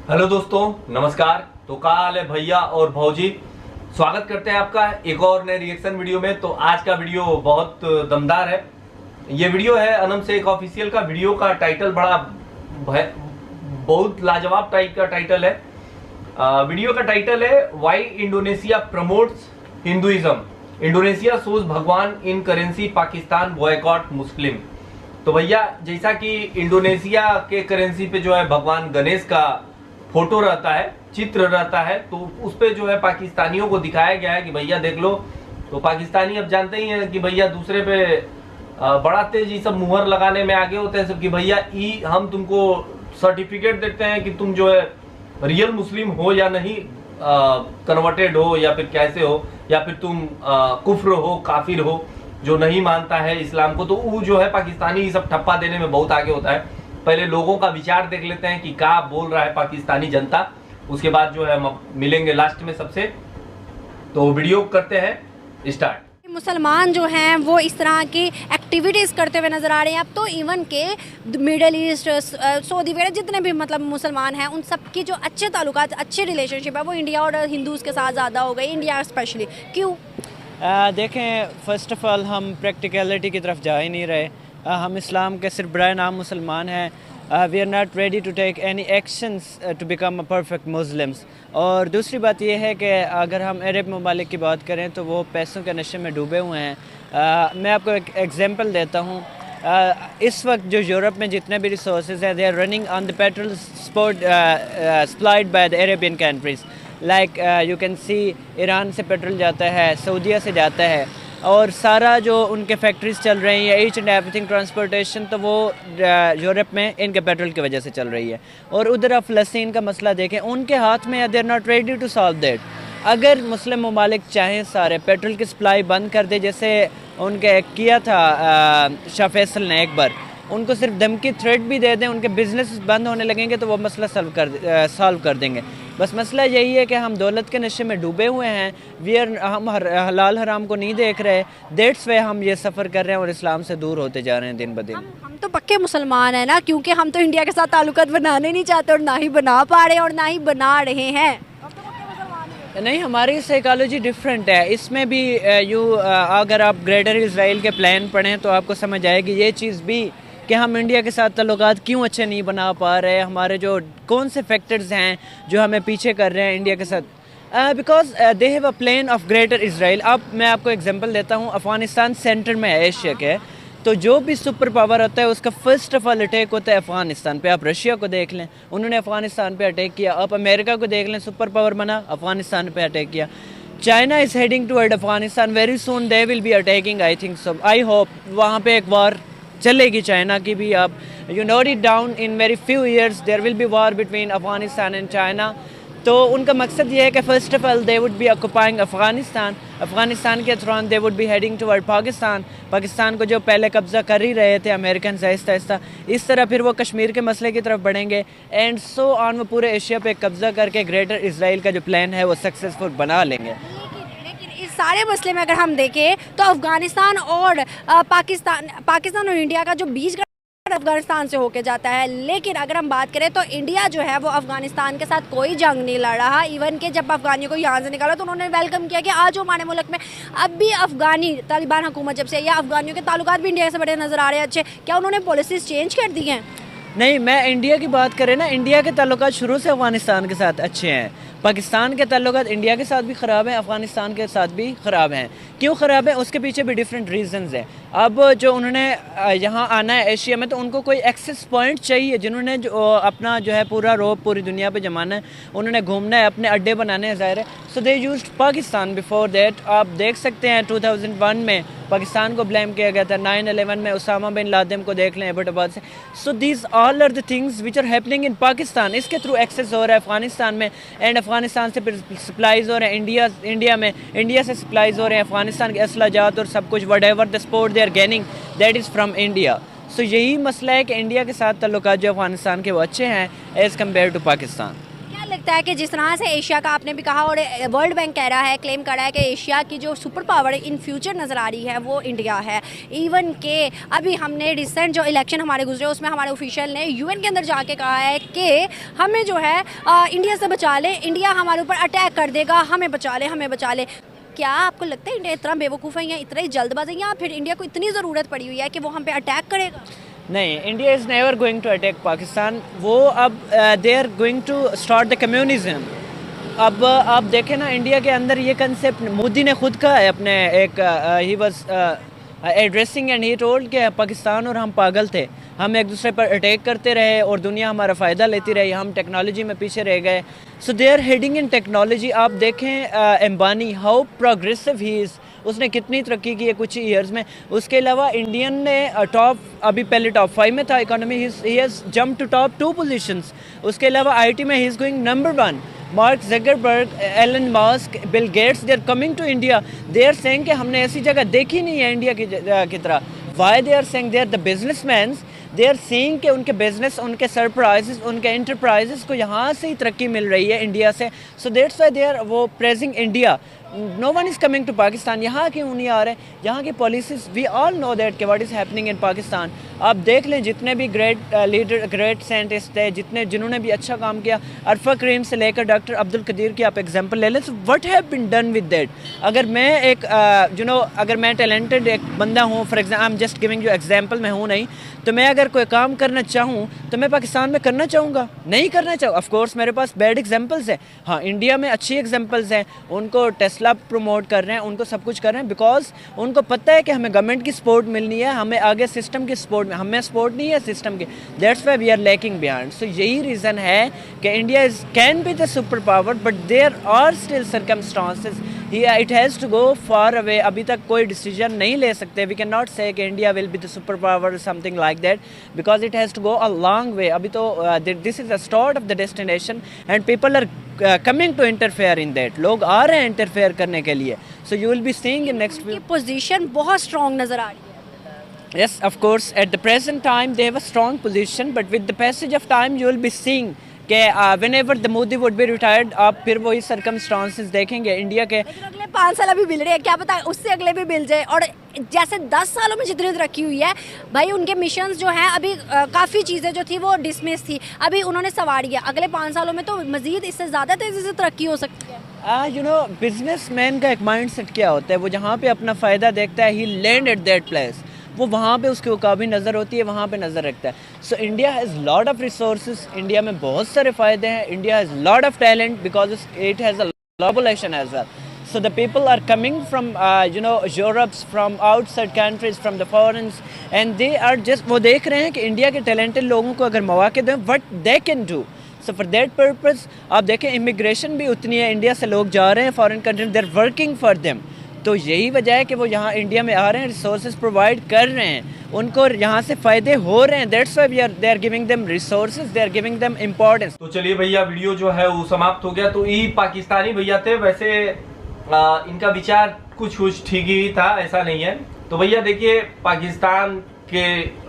Hello दोस्तों, नमस्कार। तो क्या हाल है भैया और भौजी। स्वागत करते हैं आपका एक और नए रिएक्शन वीडियो में। तो आज का वीडियो बहुत दमदार है। ये वीडियो है अनम शेख ऑफिशियल का। वीडियो का टाइटल बहुत लाजवाब टाइप का टाइटल है। वीडियो का टाइटल है why Indonesia promotes Hinduism, Indonesia shows Bhagwan in currency, Pakistan boycott Muslim. तो भैया, जैसा कि इंडोनेशिया के करेंसी पे जो है भगवान गणेश का फोटो रहता है, चित्र रहता है, तो उस पे जो है पाकिस्तानियों को दिखाया गया है कि भैया देख लो। तो पाकिस्तानी अब जानते ही हैं कि भैया दूसरे पे बड़ा तेज ये सब मुहर लगाने में आगे होते हैं सब कि भैया हम तुमको सर्टिफिकेट देते हैं कि तुम जो है रियल मुस्लिम हो या नहीं, कन्वर्टेड हो या फिर कैसे हो, या फिर तुम कुफ्र हो, काफिर हो, जो नहीं मानता है इस्लाम को। तो वो जो है पाकिस्तानी ये सब ठप्पा देने में बहुत आगे होता है। पहले लोगों का विचार देख लेते हैं कि क्या बोल रहा है पाकिस्तानी जनता, उसके बाद जो है हम मिलेंगे लास्ट में सबसे। तो वीडियो करते हैं स्टार्ट। मुसलमान जो हैं वो इस तरह की एक्टिविटीज़ करते हुए नज़र आ रहे हैं। अब तो इवन के मिडल ईस्ट, सऊदी वगैरह जितने भी मतलब मुसलमान हैं, उन सब की जो अच्छे ताल्लुकात, अच्छे रिलेशनशिप है, वो इंडिया और हिंदूज़ के साथ ज़्यादा हो गई। इंडिया स्पेशली क्यों? देखें, फ़र्स्ट ऑफ़ ऑल हम प्रैक्टिकलिटी की तरफ जा ही नहीं रहे। हम इस्लाम के सिर्फ बराए नाम मुसलमान हैं। We are not ready to take any actions to become a perfect Muslims. और दूसरी बात यह है कि अगर हम अरब ममालिक की बात करें तो वो पैसों के नशे में डूबे हुए हैं। मैं आपको एक एग्जांपल देता हूँ। इस वक्त जो यूरोप में जितने भी रिसोर्सेज हैं, they are running on the petrol supplied by the Arabian countries. Like you can see, Iran से पेट्रोल जाता है, सऊदीया से जाता है, और सारा जो उनके फैक्ट्रीज चल रही है, ईच एंड एवरीथिंग ट्रांसपोर्टेशन, तो वो यूरोप में इनके पेट्रोल की वजह से चल रही है। और उधर आप फ़लस्तीन का मसला देखें, उनके हाथ में they are not ready to solve that. अगर मुस्लिम ममालिक चाहें सारे पेट्रोल की सप्लाई बंद कर दे, जैसे उनके किया था शाह फैसल ने एक बार, उनको सिर्फ धमकी थ्रेट भी दे दें, उनके बिजनेस बंद होने लगेंगे तो वो मसला सॉल्व कर देंगे। बस मसला यही है कि हम दौलत के नशे में डूबे हुए हैं। हम हलाल हराम को नहीं देख रहे। दैट्स वे हम ये सफ़र कर रहे हैं और इस्लाम से दूर होते जा रहे हैं दिन ब दिन। हम तो पक्के मुसलमान हैं ना, क्योंकि हम तो इंडिया के साथ ताल्लुकात बनाने नहीं चाहते और ना ही बना पा रहे और ना ही बना रहे हैं। नहीं, हमारी साइकोलॉजी डिफरेंट है। इसमें भी अगर आप ग्रेटर इज़राइल के प्लान पढ़ें तो आपको समझ आएगी ये चीज़ भी कि हम इंडिया के साथ ताल्लुकात क्यों अच्छे नहीं बना पा रहे। हमारे जो कौन से फैक्टर्स हैं जो हमें पीछे कर रहे हैं इंडिया के साथ, because they have a plan of greater Israel. अब मैं आपको एग्जांपल देता हूँ। अफ़गानिस्तान सेंटर में है एशिया के, तो जो भी सुपर पावर होता है उसका फर्स्ट ऑफ ऑल अटैक होता है अफ़गानिस्तान पे। आप रशिया को देख लें, उन्होंने अफ़गानिस्तान पे अटैक किया। आप अमेरिका को देख लें, सुपर पावर बना, अफ़गानिस्तान पे अटैक किया। China is heading toward Afghanistan, very soon they will be attacking, I think so, I hope वहाँ पे एक वार चलेगी चाइना की भी। आप you note it down, in very few years there will be war between Afghanistan and China. तो उनका मकसद ये है कि first of all they would be occupying Afghanistan, Afghanistan के through they would be heading toward Pakistan. Pakistan को जो पहले कब्ज़ा कर ही रहे थे अमेरिकन आहिस्ता आहिस्ता, इस तरह फिर वो कश्मीर के मसले की तरफ बढ़ेंगे एंड सो ऑन। वो पूरे एशिया पे कब्ज़ा करके ग्रेटर इज़राइल का जो प्लान है वो सक्सेसफुल बना लेंगे। इस सारे मसले में अगर हम देखें तो अफ़गानिस्तान और पाकिस्तान और इंडिया का जो बीच का अफ़गानिस्तान से होके जाता है। लेकिन अगर हम बात करें तो इंडिया जो है वो अफ़गानिस्तान के साथ कोई जंग नहीं लड़ रहा। इवन के जब अफ़गानियों को यहाँ से निकाला तो उन्होंने वेलकम किया कि आज हमारे मुल्क में। अब भी अफ़गानी तालिबान हुकूमत जब से, या अफ़गानियों के ताल्लुकात भी इंडिया से बड़े नज़र आ रहे हैं अच्छे, क्या उन्होंने पॉलिसीज़ चेंज कर दी हैं? नहीं, मैं इंडिया की बात करें ना, इंडिया के ताल्लुकात शुरू से अफ़गानिस्तान के साथ अच्छे हैं। पाकिस्तान के ताल्लुकात इंडिया के साथ भी ख़राब हैं, अफ़गानिस्तान के साथ भी ख़राब हैं। क्यों ख़राब है उसके पीछे भी डिफरेंट रीजंस हैं। अब जो उन्होंने यहाँ आना है एशिया में, तो उनको कोई एक्सेस पॉइंट चाहिए। जिन्होंने जो अपना जो है पूरा रोब पूरी दुनिया पे जमाना है, उन्होंने घूमना है, अपने अड्डे बनाने हैं, ज़ाहिर है। So they used Pakistan before that. आप देख सकते हैं 2001 में पाकिस्तान को ब्लेम किया गया था, 9/11 में उसामा बिन लादेन को देख लें एबटाबाद से। So these all are the things which are happening in Pakistan. इसके थ्रू एक्सेस हो रहा है अफ़गानिस्तान में, एंड अफ़गानिस्तान से फिर सप्लाईज़ हो रहे हैं इंडिया में, इंडिया से सप्लाईज़ हो रहे हैं अफ़गानिस्तान के असलाजात और सब कुछ, whatever the sport they are gaining that is from India. So यही मसला है कि इंडिया के साथ ताल्लुकात जो अफ़गानिस्तान के वो अच्छे हैं एज़ कम्पेयर टू पाकिस्तान। लगता है कि जिस तरह से एशिया का आपने भी कहा और वर्ल्ड बैंक कह रहा है, क्लेम कर रहा है कि एशिया की जो सुपर पावर इन फ्यूचर नज़र आ रही है वो इंडिया है। इवन के अभी हमने रिसेंट जो इलेक्शन हमारे गुजरे उसमें हमारे ऑफिशियल ने यूएन के अंदर जाके कहा है कि हमें जो है इंडिया से बचा ले, इंडिया हमारे ऊपर अटैक कर देगा, हमें बचा ले, हमें बचा ले। क्या आपको लगता है इंडिया इतना बेवकूफ़ है या इतना ही जल्दबाज है या फिर इंडिया को इतनी ज़रूरत पड़ी हुई है कि वो हम पे अटैक करेगा? नहीं, India is never going to attack Pakistan. वो अब they are going to start the communism. अब आप देखें ना, इंडिया के अंदर ये कंसेप्ट मोदी ने खुद कहा है अपने एक he was addressing and he told कि पाकिस्तान और हम पागल थे, हम एक दूसरे पर अटैक करते रहे और दुनिया हमारा फ़ायदा लेती रही, हम टेक्नोलॉजी में पीछे रह गए। So they are heading in technology. आप देखें Ambani, how progressive he is, उसने कितनी तरक्की की है कुछ ईयर्स में। उसके अलावा इंडियन ने अभी पहले टॉप 5 में था economy, he has jump to top 2 positions. उसके अलावा आईटी में he is going number 1। Mark Zuckerberg, Elon Musk, Bill Gates, they are coming to India. They are saying कि हमने ऐसी जगह देखी नहीं है इंडिया की तरह। Why they are saying? They are the businessman. They are seeing कि उनके बिजनेस, उनके सरप्राइजेस, उनके इंटरप्राइजेस को यहाँ से ही तरक्की मिल रही है, इंडिया से। So that's why they are वो praising India. No one is coming to Pakistan. यहाँ क्यों नहीं आ रहे? यहाँ की policies, we all know that कि what is happening in Pakistan. आप देख लें जितने भी ग्रेट लीडर, ग्रेट साइंटिस्ट थे, जिन्होंने भी अच्छा काम किया, अरफा करीम से लेकर डॉक्टर अब्दुल कदीर की आप एग्जांपल ले लें। So what have been done with that? अगर मैं एक अगर मैं टैलेंटेड एक बंदा हूँ, for example I am just giving you example, मैं हूँ नहीं, तो मैं अगर कोई काम करना चाहूँ तो मैं पाकिस्तान में करना चाहूँगा? नहीं करना चाहूँ। ऑफ कोर्स मेरे पास बैड एग्जांपल्स हैं, हाँ इंडिया में अच्छी एग्जांपल्स हैं। उनको टेस्ला प्रमोट कर रहे हैं, उनको सब कुछ कर रहे हैं, बिकॉज उनको पता है कि हमें गवर्नमेंट की सपोर्ट मिलनी है, हमें आगे सिस्टम की सपोर्ट, हमें सपोर्ट नहीं है सिस्टम की। That's why we are lacking behind. So यही रीज़न है कि India is can be the super power, but there are still circumstances, it has to go far away. अभी तक कोई डिसीजन नहीं ले सकते। वी कैन नॉट से कि India will be the super power something like that, because it has to go a long way. अभी तो this is the start of the destination and people are coming to interfere in that. लोग आ रहे हैं interfere करने के लिए। So you will be seeing in next की पोजीशन बहुत स्ट्रॉन्ग नज़र आ रही है। Yes, of course. At the present time, they have a strong position, but with the passage of time, you will be seeing कि whenever the Modi would be retired, आप फिर वही circumstances देखेंगे इंडिया के। लेकिन अगले 5 साल अभी मिल रहे हैं, क्या पता उससे अगले भी मिल जाए। और जैसे 10 सालों में जितनी तरक्की हुई है भाई, उनके मिशंस जो हैं अभी काफ़ी चीज़ें जो थी वो डिसमिस थी, अभी उन्होंने सवारी है। अगले 5 सालों में तो मज़ीद इससे ज़्यादा तेज़ी से तरक्की हो सकती है। बिजनेसमैन का एक माइंड सेट क्या होता है, वो जहाँ पे अपना फ़ायदा देखता है, ही लैंड एट दैट प्लेस, वो वहाँ पे उसकी उकाबी नज़र होती है, वहाँ पे नज़र रखता है। So India has lot of resources, India में बहुत सारे फ़ायदे हैं, India has lot of talent because it has a population as well. So the people are coming from Europe, from outside countries, from the foreigners, and they are just वो देख रहे हैं कि इंडिया के टैलेंटेड लोगों को अगर मौके दें, what they can do. So for that purpose आप देखें इमिग्रेशन भी उतनी है, इंडिया से लोग जा रहे हैं foreign country, they are working for them. तो यही वजह है कि वो यहाँ इंडिया में आ रहे हैं, रिसोर्सेज प्रोवाइड कर रहे हैं, उनको यहाँ से फ़ायदे हो रहे हैं। That's why they are giving them resources, they are giving them importance. तो चलिए भैया, वीडियो जो है वो समाप्त हो गया। तो ये पाकिस्तानी भैया थे, वैसे इनका विचार कुछ ठीक ही था, ऐसा नहीं है। तो भैया देखिए, पाकिस्तान के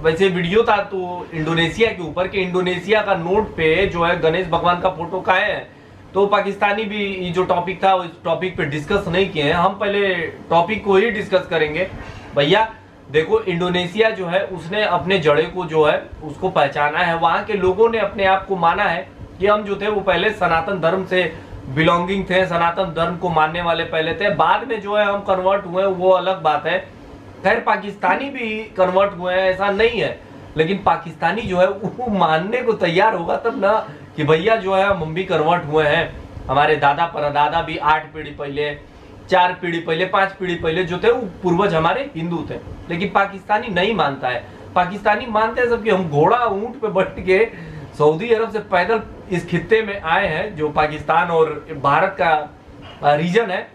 वैसे वीडियो था तो इंडोनेशिया के ऊपर, कि इंडोनेशिया का नोट पे जो है गणेश भगवान का फोटो का है। तो पाकिस्तानी भी जो टॉपिक था उस टॉपिक पे डिस्कस नहीं किए हैं, हम पहले टॉपिक को ही डिस्कस करेंगे। भैया देखो, इंडोनेशिया जो है उसने अपने जड़े को जो है उसको पहचाना है, वहाँ के लोगों ने अपने आप को माना है कि हम जो थे वो पहले सनातन धर्म से बिलोंगिंग थे, सनातन धर्म को मानने वाले पहले थे। बाद में जो है हम कन्वर्ट हुए, वो अलग बात है। खैर पाकिस्तानी भी कन्वर्ट हुए हैं, ऐसा नहीं है, लेकिन पाकिस्तानी जो है वो मानने को तैयार होगा तब ना कि भैया जो है हम भी कन्वर्ट हुए हैं। हमारे दादा परदादा भी 8 पीढ़ी पहले, 4 पीढ़ी पहले, 5 पीढ़ी पहले जो थे वो पूर्वज हमारे हिंदू थे। लेकिन पाकिस्तानी नहीं मानता है। पाकिस्तानी मानते हैं सबकी, हम घोड़ा ऊंट पे बैठ के सऊदी अरब से पैदल इस खित्ते में आए हैं, जो पाकिस्तान और भारत का रीजन है,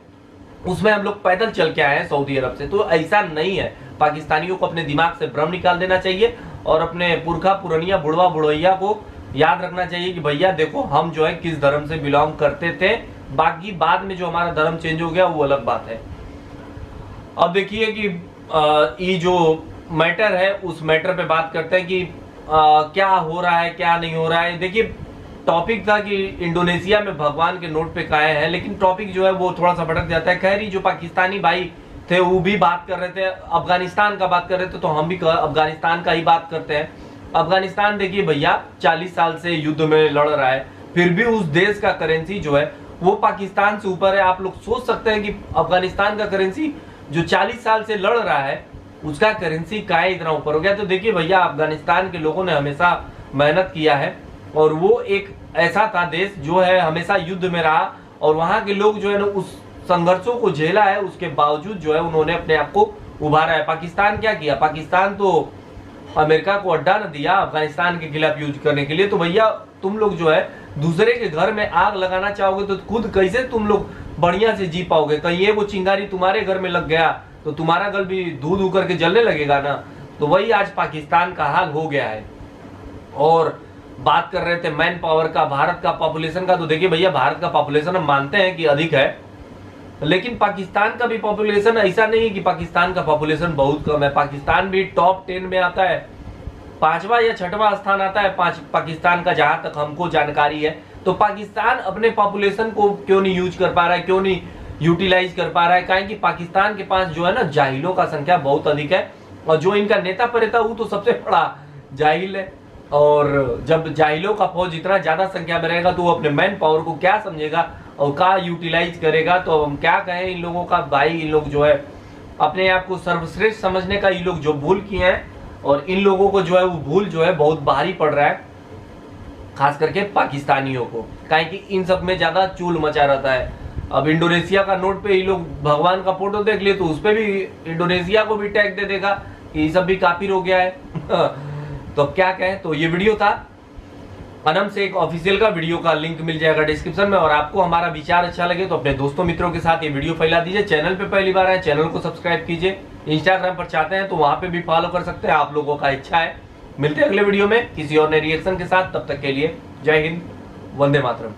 उसमें हम लोग पैदल चल के आए हैं सऊदी अरब से। तो ऐसा नहीं है। पाकिस्तानियों को अपने दिमाग से भ्रम निकाल देना चाहिए और अपने पुरखा पुरनिया बुढ़वा बुढ़ैया को याद रखना चाहिए कि भैया देखो हम जो है किस धर्म से बिलोंग करते थे, बाकी बाद में जो हमारा धर्म चेंज हो गया वो अलग बात है। अब देखिए कि ये जो मैटर है उस मैटर पे बात करते हैं कि क्या हो रहा है क्या नहीं हो रहा है। देखिए टॉपिक था कि इंडोनेशिया में भगवान के नोट पे काहे हैं, लेकिन टॉपिक जो है वो थोड़ा सा भटक जाता है। खैर, जो पाकिस्तानी भाई थे वो भी बात कर रहे थे, अफगानिस्तान का बात कर रहे थे, तो हम भी अफगानिस्तान का ही बात करते हैं। अफगानिस्तान देखिए भैया 40 साल से युद्ध में लड़ रहा है, फिर भी उस देश का करेंसी जो है वो पाकिस्तान से ऊपर है। आप लोग सोच सकते हैं कि अफगानिस्तान का करेंसी जो 40 साल से लड़ रहा है उसका करेंसी काहे इतना ऊपर हो गया। तो देखिए भैया, अफगानिस्तान के लोगों ने हमेशा मेहनत किया है और वो एक ऐसा था देश जो है हमेशा युद्ध में रहा और वहां के लोग जो है ना उस संघर्षों को झेला है, उसके बावजूद जो है उन्होंने अपने आप को उभारा है। पाकिस्तान क्या किया, पाकिस्तान तो अमेरिका को अड्डा न दिया अफगानिस्तान के खिलाफ यूज करने के लिए। तो भैया तुम लोग जो है दूसरे के घर में आग लगाना चाहोगे तो खुद कैसे तुम लोग बढ़िया से जी पाओगे। कहीं ये वो चिंगारी तुम्हारे घर में लग गया तो तुम्हारा घर भी धू धू करके जलने लगेगा ना। तो वही आज पाकिस्तान का हाल हो गया है। और बात कर रहे थे मैन पावर का, भारत का पॉपुलेशन का, तो देखिए भैया भारत का पॉपुलेशन हम मानते हैं कि अधिक है, लेकिन पाकिस्तान का भी पॉपुलेशन ऐसा नहीं है कि पाकिस्तान का पॉपुलेशन बहुत कम है। पाकिस्तान भी टॉप 10 में आता है, 5वां या 6वां स्थान आता है पाकिस्तान का, जहां तक हमको जानकारी है। तो पाकिस्तान अपने पॉपुलेशन को क्यों नहीं यूज कर पा रहा है, क्यों नहीं यूटिलाइज कर पा रहा है? कारण कि पाकिस्तान के पास जो है ना जाहिलों का संख्या बहुत अधिक है और जो इनका नेता प्रेता वो तो सबसे बड़ा जाहिल है। और जब जाहिलों का फौज इतना ज्यादा संख्या में रहेगा तो वो अपने मैन पावर को क्या समझेगा और क्या यूटिलाइज करेगा। तो हम क्या कहें इन लोगों का, भाई इन लोग जो है अपने आप को सर्वश्रेष्ठ समझने का ये लोग जो भूल किए हैं और इन लोगों को जो है वो भूल जो है बहुत भारी पड़ रहा है, खास करके पाकिस्तानियों को, काहे कि इन सब में ज्यादा चूल मचा रहता है। अब इंडोनेशिया का नोट पे ये लोग भगवान का फोटो देख लिए तो उस पे भी इंडोनेशिया को भी टैग दे देगा कि ये सब भी काफिर हो गया है। तो अब क्या कहें। तो ये वीडियो था अनम से एक ऑफिशियल का, वीडियो का लिंक मिल जाएगा डिस्क्रिप्शन में। और आपको हमारा विचार अच्छा लगे तो अपने दोस्तों मित्रों के साथ ये वीडियो फैला दीजिए। चैनल पे पहली बार आए चैनल को सब्सक्राइब कीजिए। इंस्टाग्राम पर चाहते हैं तो वहां पे भी फॉलो कर सकते हैं, आप लोगों का इच्छा है। मिलते हैं अगले वीडियो में किसी और नए रिएक्शन के साथ, तब तक के लिए जय हिंद, वंदे मातरम।